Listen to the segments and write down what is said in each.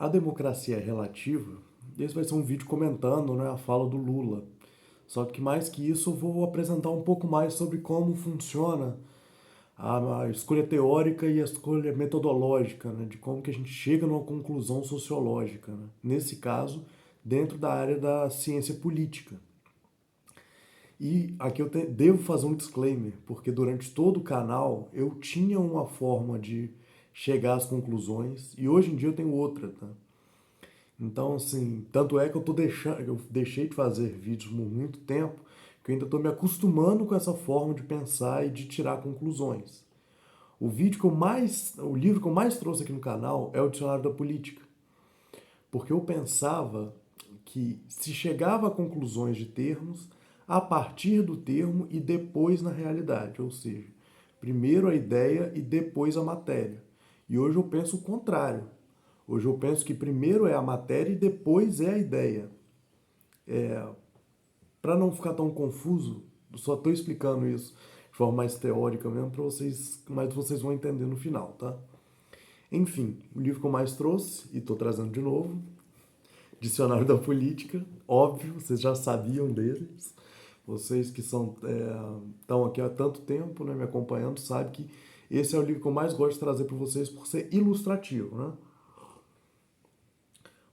A democracia é relativa. Esse vai ser um vídeo comentando, né, a fala do Lula. Só que mais que isso, eu vou apresentar um pouco mais sobre como funciona a escolha teórica e a escolha metodológica, né, de como que a gente chega numa conclusão sociológica, né? Nesse caso, dentro da área da ciência política. E aqui devo fazer um disclaimer, porque durante todo o canal eu tinha uma forma de chegar às conclusões e hoje em dia eu tenho outra, tá? Então, assim, tanto é que eu deixei de fazer vídeos por muito tempo, que eu ainda estou me acostumando com essa forma de pensar e de tirar conclusões. O livro que eu mais trouxe aqui no canal é o Dicionário da Política, porque eu pensava que se chegava a conclusões de termos a partir do termo e depois na realidade, ou seja, primeiro a ideia e depois a matéria. E hoje eu penso o contrário. Hoje eu penso que primeiro é a matéria e depois é a ideia. Para não ficar tão confuso, eu só estou explicando isso de forma mais teórica mesmo para vocês, mas vocês vão entender no final, tá? Enfim, o livro que eu mais trouxe, e estou trazendo de novo, Dicionário da Política, óbvio, vocês já sabiam deles. Vocês que estão aqui há tanto tempo, né, me acompanhando, sabem que esse é o livro que eu mais gosto de trazer para vocês por ser ilustrativo, né?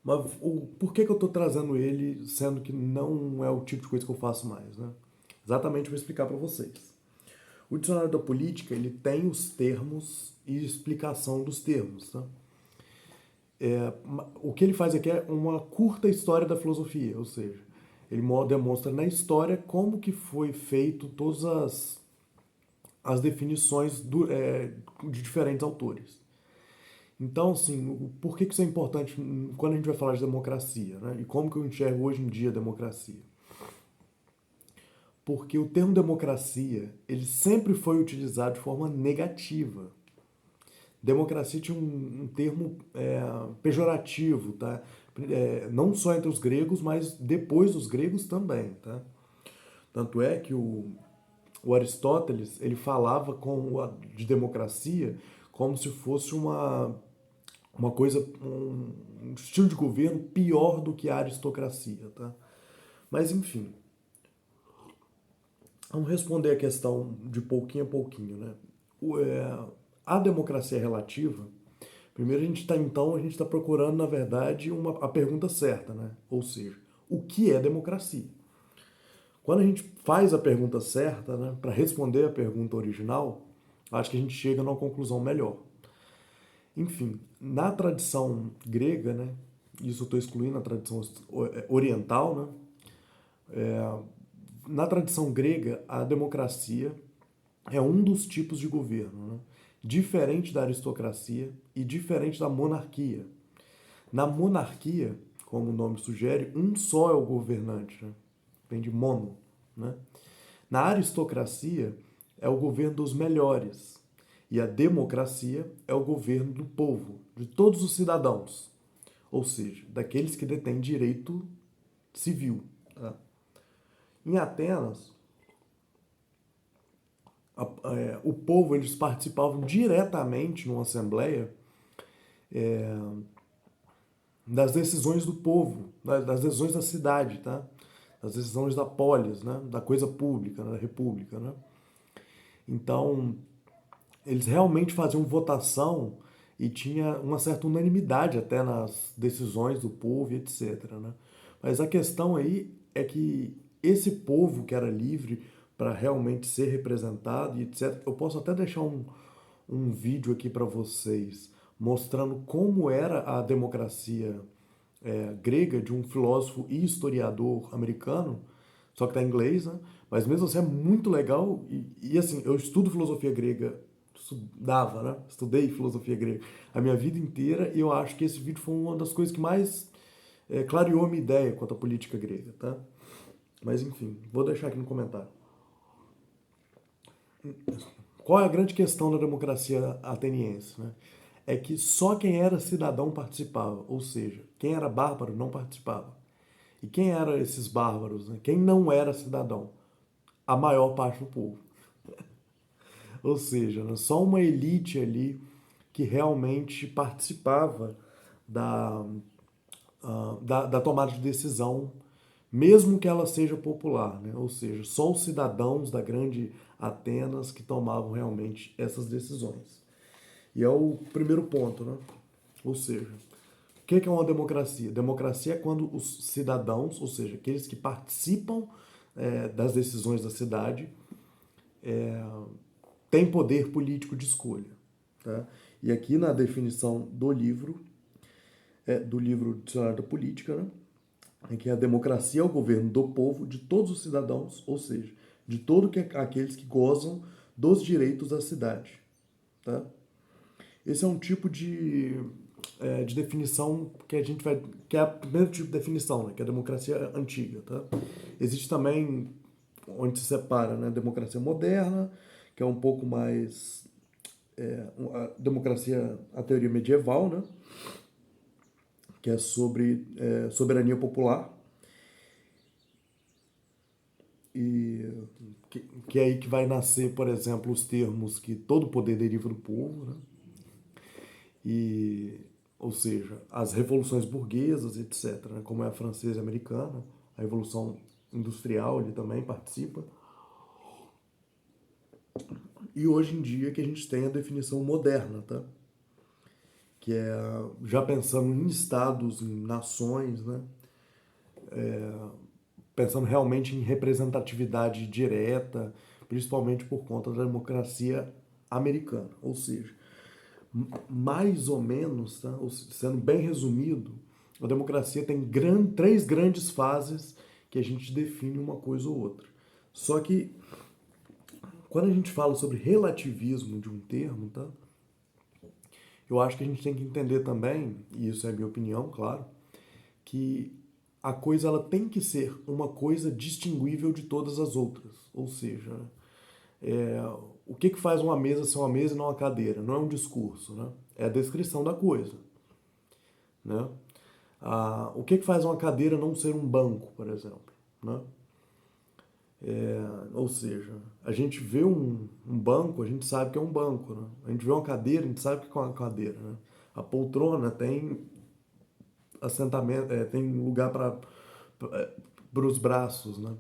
Mas por que eu estou trazendo ele, sendo que não é o tipo de coisa que eu faço mais, né? Exatamente vou explicar para vocês. O dicionário da política, ele tem os termos e explicação dos termos, tá? O que ele faz aqui é uma curta história da filosofia, ou seja, ele demonstra na história como que foi feito todas as definições de diferentes autores. Então, assim, por que isso é importante quando a gente vai falar de democracia, né? E como que eu enxergo hoje em dia a democracia? Porque o termo democracia, ele sempre foi utilizado de forma negativa. Democracia tinha um termo pejorativo, tá? Não só entre os gregos, mas depois dos gregos também, tá? Tanto é que o Aristóteles, ele falava de democracia como se fosse uma coisa, um estilo de governo pior do que a aristocracia, tá? Mas enfim, vamos responder a questão de pouquinho a pouquinho, né? A democracia relativa, primeiro a gente está procurando, na verdade, a pergunta certa, né? Ou seja, o que é democracia? Quando a gente faz a pergunta certa, né, para responder a pergunta original, acho que a gente chega numa conclusão melhor. Enfim, na tradição grega, né, isso eu estou excluindo a tradição oriental, né, na tradição grega, a democracia é um dos tipos de governo, né, diferente da aristocracia e diferente da monarquia. Na monarquia, como o nome sugere, um só é o governante, né, vem de mono, né? Na aristocracia, é o governo dos melhores. E a democracia é o governo do povo, de todos os cidadãos. Ou seja, daqueles que detêm direito civil. Tá? Em Atenas, o povo eles participavam diretamente numa assembleia das decisões do povo, das decisões da cidade, tá? Das decisões da polis, né? Da coisa pública, né? Da república. Né? Então, eles realmente faziam votação e tinha uma certa unanimidade até nas decisões do povo e etc. Né? Mas a questão aí é que esse povo que era livre para realmente ser representado e etc. Eu posso até deixar um vídeo aqui para vocês mostrando como era a democracia grega de um filósofo e historiador americano, só que está em inglês, né? Mas mesmo assim é muito legal. Assim, eu estudo filosofia grega, estudava, né? Estudei filosofia grega a minha vida inteira e eu acho que esse vídeo foi uma das coisas que mais clareou a minha ideia quanto à política grega, tá? Mas enfim, vou deixar aqui no comentário. Qual é a grande questão da democracia ateniense, né? É que só quem era cidadão participava, ou seja, quem era bárbaro não participava. E quem eram esses bárbaros? Né? Quem não era cidadão? A maior parte do povo. Ou seja, né? Só uma elite ali que realmente participava da, da tomada de decisão, mesmo que ela seja popular, né? Ou seja, só os cidadãos da grande Atenas que tomavam realmente essas decisões. E é o primeiro ponto, né? Ou seja, o que é uma democracia? Democracia é quando os cidadãos, ou seja, aqueles que participam das decisões da cidade, têm poder político de escolha. Tá? E aqui na definição do livro Dicionário da Política, né, é que a democracia é o governo do povo, de todos os cidadãos, ou seja, de todos aqueles que gozam dos direitos da cidade. Tá? Esse é um tipo de definição que a gente vai. Que é o primeiro tipo de definição, né? Que é a democracia antiga. Tá? Existe também, onde se separa, né, a democracia moderna, que é um pouco mais. A democracia, a teoria medieval, né? Que é sobre soberania popular. E que é aí que vai nascer, por exemplo, os termos que todo poder deriva do povo, né? E, ou seja, as revoluções burguesas, etc., né? Como é a francesa e a americana, a revolução industrial ele também participa. E hoje em dia que a gente tem a definição moderna, tá? Que é já pensando em estados, em nações, né? Pensando realmente em representatividade direta, principalmente por conta da democracia americana. Ou seja, mais ou menos, tá? Sendo bem resumido, a democracia tem três grandes fases que a gente define uma coisa ou outra. Só que quando a gente fala sobre relativismo de um termo, tá? Eu acho que a gente tem que entender também, e isso é a minha opinião, claro, que a coisa ela tem que ser uma coisa distinguível de todas as outras. Ou seja, é, o que faz uma mesa ser uma mesa e não uma cadeira? Não é um discurso, né? É a descrição da coisa. Né? O que faz uma cadeira não ser um banco, por exemplo? Né? Ou seja, a gente vê um banco, a gente sabe que é um banco. Né? A gente vê uma cadeira, a gente sabe que é uma cadeira. Né? A poltrona tem assentamento, tem lugar para os braços. Né?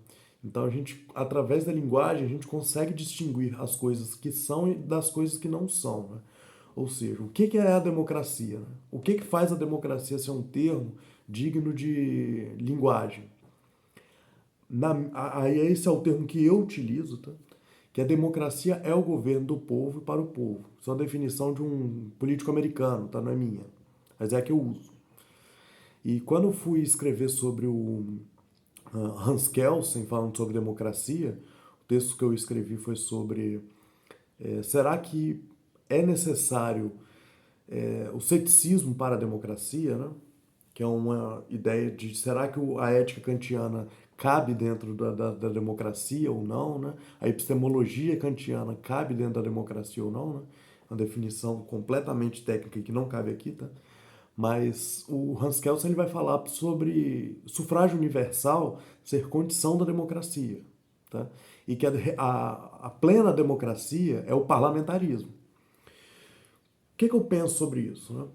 Então a gente, através da linguagem, a gente consegue distinguir as coisas que são das coisas que não são. Né? Ou seja, o que é a democracia? Né? O que faz a democracia ser um termo digno de linguagem? Aí esse é o termo que eu utilizo, tá? Que a democracia é o governo do povo e para o povo. Isso é uma definição de um político americano, tá? Não é minha, mas é a que eu uso. E quando eu fui escrever sobre o Hans Kelsen, falando sobre democracia, o texto que eu escrevi foi sobre será que é necessário o ceticismo para a democracia, né? Que é uma ideia de será que a ética kantiana cabe dentro da democracia ou não, né? A epistemologia kantiana cabe dentro da democracia ou não, né? Uma definição completamente técnica que não cabe aqui, tá? Mas o Hans Kelsen ele vai falar sobre sufrágio universal ser condição da democracia, tá? E que a plena democracia é o parlamentarismo. O que eu penso sobre isso, né?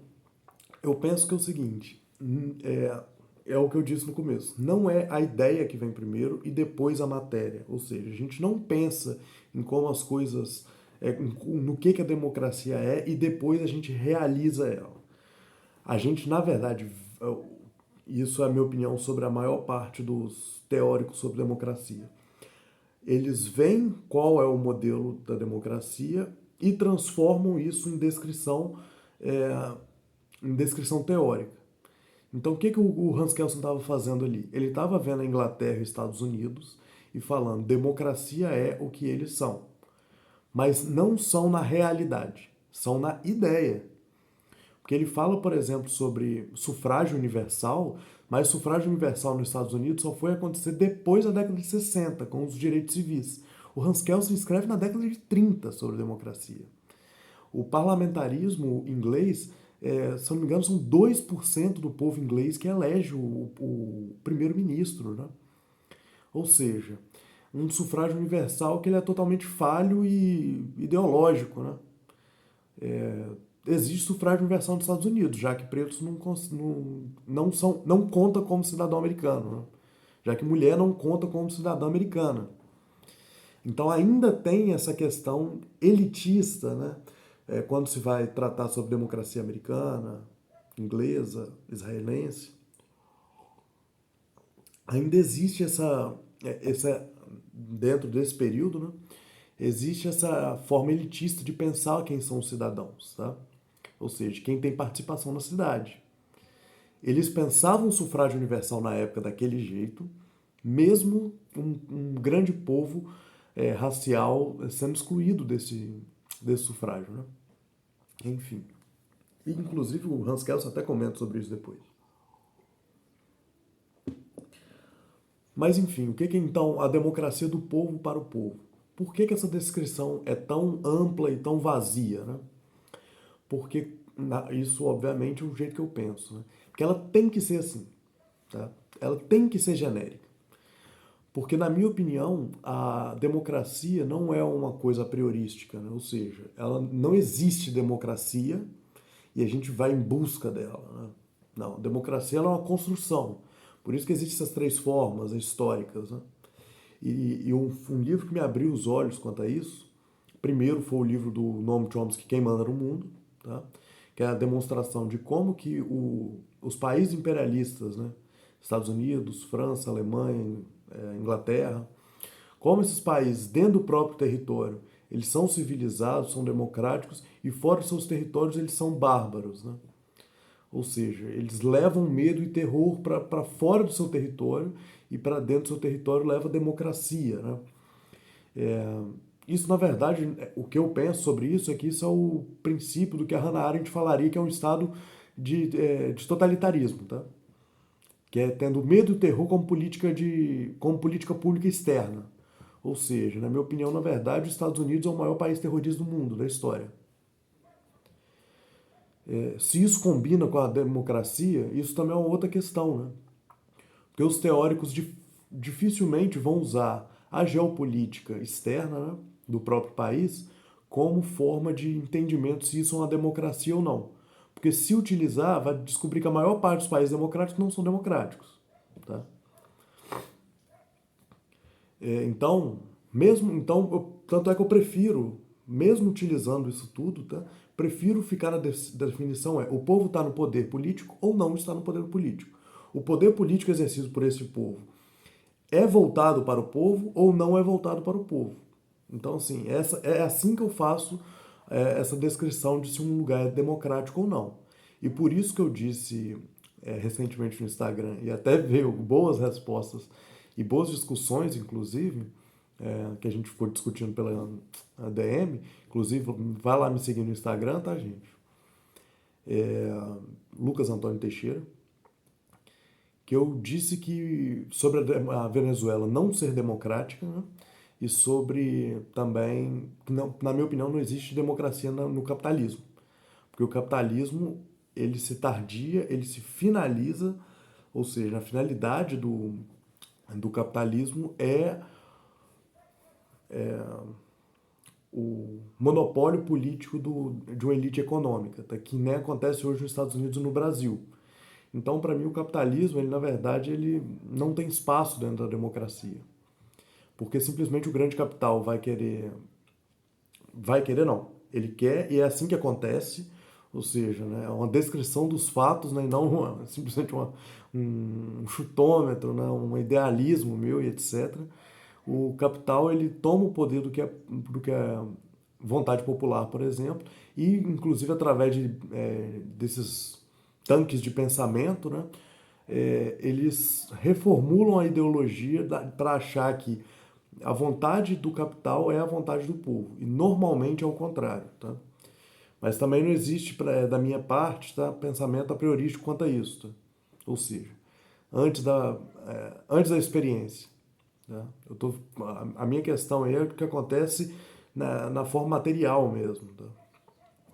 Eu penso que é o seguinte, é o que eu disse no começo, não é a ideia que vem primeiro e depois a matéria. Ou seja, a gente não pensa em como as coisas, no que a democracia é e depois a gente realiza ela. A gente, na verdade, isso é a minha opinião sobre a maior parte dos teóricos sobre democracia. Eles veem qual é o modelo da democracia e transformam isso em descrição teórica. Então, o que o Hans Kelsen estava fazendo ali? Ele estava vendo a Inglaterra e os Estados Unidos e falando: democracia é o que eles são. Mas não são na realidade, são na ideia. Porque ele fala, por exemplo, sobre sufrágio universal, mas sufrágio universal nos Estados Unidos só foi acontecer depois da década de 60, com os direitos civis. O Hans Kelsen escreve na década de 30 sobre democracia. O parlamentarismo inglês, se não me engano, são 2% do povo inglês que elege o primeiro-ministro. Né? Ou seja, um sufrágio universal que ele é totalmente falho e ideológico. Né? existe sufrágio universal nos Estados Unidos, já que pretos não conta como cidadão americano, né? Já que mulher não conta como cidadã americana. Então ainda tem essa questão elitista, né? Quando se vai tratar sobre democracia americana, inglesa, israelense, ainda existe dentro desse período, né? Existe essa forma elitista de pensar quem são os cidadãos, tá? Ou seja, quem tem participação na cidade. Eles pensavam o sufrágio universal na época daquele jeito, mesmo um grande povo racial sendo excluído desse sufrágio, né? Enfim. E, inclusive, o Hans Kelsen até comenta sobre isso depois. Mas, enfim, o que é então a democracia do povo para o povo? Por que essa descrição é tão ampla e tão vazia, né? Porque isso, obviamente, é o jeito que eu penso, né? Porque ela tem que ser assim, tá? Ela tem que ser genérica. Porque, na minha opinião, a democracia não é uma coisa a priorística, né? Ou seja, ela não existe democracia e a gente vai em busca dela, né? Não, democracia ela é uma construção. Por isso que existem essas três formas históricas, né? E um livro que me abriu os olhos quanto a isso, primeiro foi o livro do Noam Chomsky, Quem Manda no Mundo, tá? Que é a demonstração de como que os países imperialistas, né? Estados Unidos, França, Alemanha, Inglaterra, como esses países, dentro do próprio território, eles são civilizados, são democráticos, e fora dos seus territórios eles são bárbaros, né? Ou seja, eles levam medo e terror para fora do seu território e para dentro do seu território leva democracia, né? Isso, na verdade, o que eu penso sobre isso é que isso é o princípio do que a Hannah Arendt falaria que é um estado de totalitarismo, tá? Que é tendo medo e terror como política pública externa. Ou seja, na minha opinião, na verdade, os Estados Unidos é o maior país terrorista do mundo, da história. Se isso combina com a democracia, isso também é uma outra questão, né? Porque os teóricos dificilmente vão usar a geopolítica externa, né, do próprio país como forma de entendimento se isso é uma democracia ou não. Porque se utilizar, vai descobrir que a maior parte dos países democráticos não são democráticos. Tá? Então, tanto é que eu prefiro, mesmo utilizando isso tudo, tá? Prefiro ficar na definição o povo está no poder político ou não está no poder político. O poder político exercido por esse povo é voltado para o povo ou não é voltado para o povo. Então, assim, é assim que eu faço essa descrição de se um lugar é democrático ou não. E por isso que eu disse recentemente no Instagram, e até veio boas respostas e boas discussões, inclusive, que a gente foi discutindo pela DM. Inclusive, vai lá me seguir no Instagram, tá, gente? Lucas Antônio Teixeira, que eu disse que sobre a Venezuela não ser democrática, né? E sobre também, não, na minha opinião, não existe democracia no capitalismo. Porque o capitalismo, ele se tardia, ele se finaliza, ou seja, a finalidade do capitalismo é o monopólio político de uma elite econômica, tá? Que nem acontece hoje nos Estados Unidos e no Brasil. Então, para mim, o capitalismo, ele na verdade, ele não tem espaço dentro da democracia. Porque simplesmente o grande capital vai querer não, ele quer e é assim que acontece, ou seja, né, é uma descrição dos fatos, né, e não simplesmente um chutômetro, né, um idealismo meu e etc. O capital ele toma o poder do que é vontade popular, por exemplo, e inclusive através desses tanques de pensamento, né, eles reformulam a ideologia para achar que a vontade do capital é a vontade do povo. E normalmente é o contrário. Tá? Mas também não existe, da minha parte, tá, pensamento a priorístico quanto a isso. Tá? Ou seja, antes da experiência. Tá? A minha questão é o que acontece na forma material mesmo. Tá?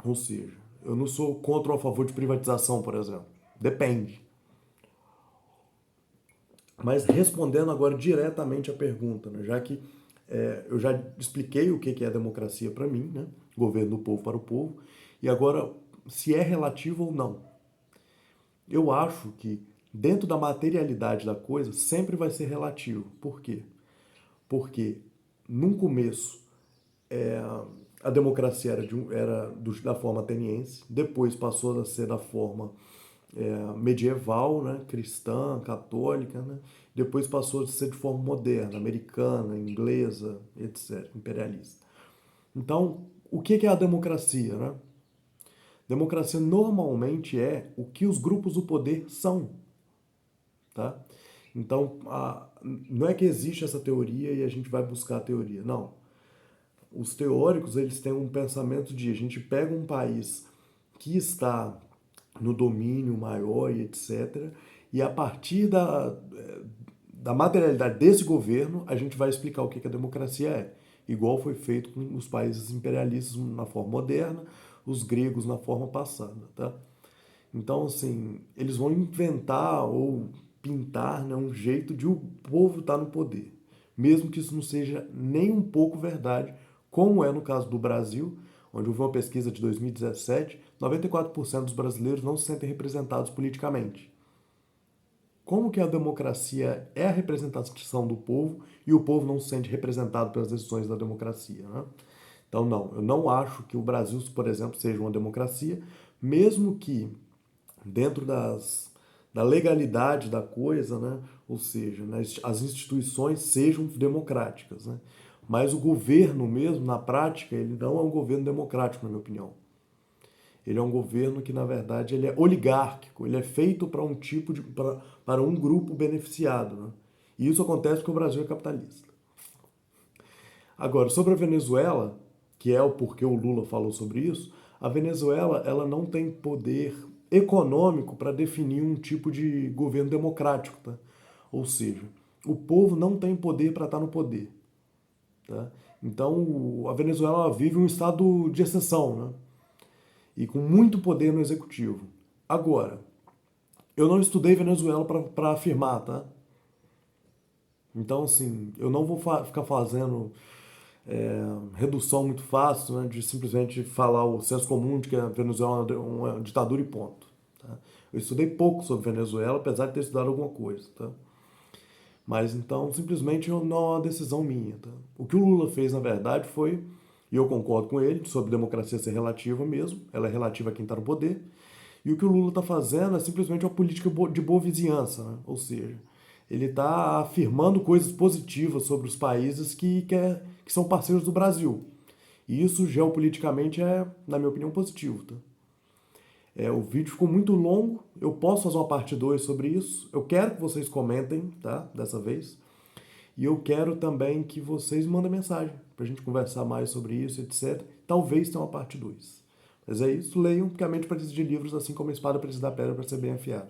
Ou seja, eu não sou contra ou a favor de privatização, por exemplo. Depende. Mas respondendo agora diretamente a pergunta, né, já que eu já expliquei o que é a democracia para mim, né, governo do povo para o povo, e agora se é relativo ou não. Eu acho que dentro da materialidade da coisa sempre vai ser relativo. Por quê? Porque num começo a democracia da forma ateniense, depois passou a ser da forma medieval, né, cristã, católica, né, depois passou a ser de forma moderna, americana, inglesa, etc., imperialista. Então, o que é a democracia? Né? Democracia normalmente é o que os grupos do poder são. Tá? Então, não é que existe essa teoria e a gente vai buscar a teoria. Não. Os teóricos eles têm um pensamento de a gente pega um país que está no domínio maior e etc. E a partir da materialidade desse governo, a gente vai explicar o que a democracia é. Igual foi feito com os países imperialistas na forma moderna, os gregos na forma passada. Tá? Então, assim, eles vão inventar ou pintar, né, um jeito de o povo estar no poder. Mesmo que isso não seja nem um pouco verdade, como é no caso do Brasil, onde houve uma pesquisa de 2017, 94% dos brasileiros não se sentem representados politicamente. Como que a democracia é a representação do povo e o povo não se sente representado pelas decisões da democracia, né? Então, não, eu não acho que o Brasil, por exemplo, seja uma democracia, mesmo que dentro da legalidade da coisa, né? Ou seja, né, as instituições sejam democráticas, né? Mas o governo mesmo, na prática, ele não é um governo democrático, na minha opinião. Ele é um governo que, na verdade, ele é oligárquico, ele é feito para um tipo de, para um grupo beneficiado, né? E isso acontece porque o Brasil é capitalista. Agora, sobre a Venezuela, que é o porquê o Lula falou sobre isso, a Venezuela ela não tem poder econômico para definir um tipo de governo democrático, tá? Ou seja, o povo não tem poder para estar no poder, tá? Então, a Venezuela vive um estado de exceção, né? E com muito poder no executivo. Agora, eu não estudei Venezuela para afirmar, tá? Então, assim, eu não vou ficar fazendo redução muito fácil, né, de simplesmente falar o senso comum de que a Venezuela é uma ditadura e ponto. Tá? Eu estudei pouco sobre Venezuela, apesar de ter estudado alguma coisa. Tá? Mas então, simplesmente não é uma decisão minha. Tá? O que o Lula fez, na verdade, foi, e eu concordo com ele, sobre democracia ser relativa mesmo, ela é relativa a quem está no poder, e o que o Lula está fazendo é simplesmente uma política de boa vizinhança, né? Ou seja, ele está afirmando coisas positivas sobre os países que são parceiros do Brasil. E isso geopoliticamente é, na minha opinião, positivo. Tá? O vídeo ficou muito longo, eu posso fazer uma parte 2 sobre isso. Eu quero que vocês comentem, tá? Dessa vez. E eu quero também que vocês mandem mensagem para a gente conversar mais sobre isso, etc. Talvez tenha uma parte 2. Mas é isso, leiam, porque a mente precisa de livros, assim como a espada precisa da pedra para ser bem afiada.